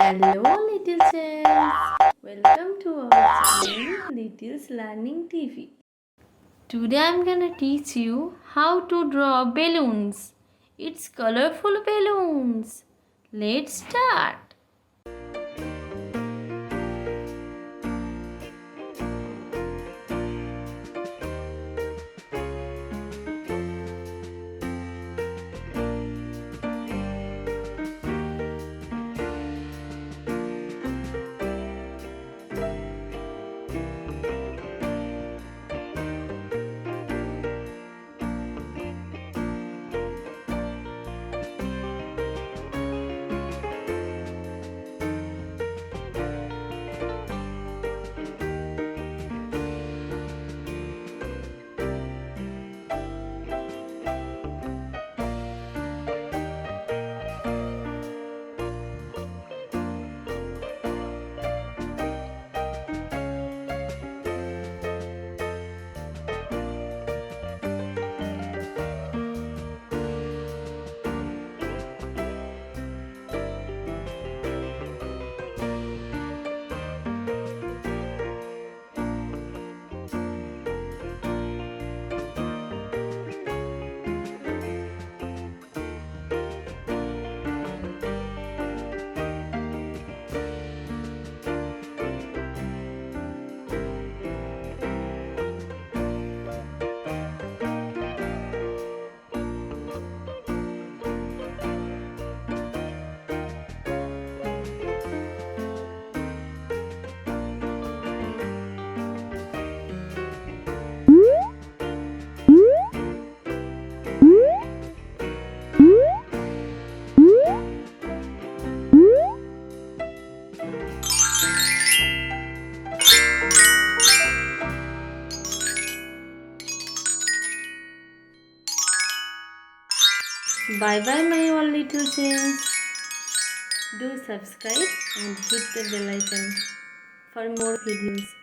Hello little childs, welcome to our channel Little's Learning TV. Today I'm gonna teach you how to draw balloons. It's colorful balloons. Let's start. Bye bye my all little childs. Do subscribe and hit the bell icon for more videos.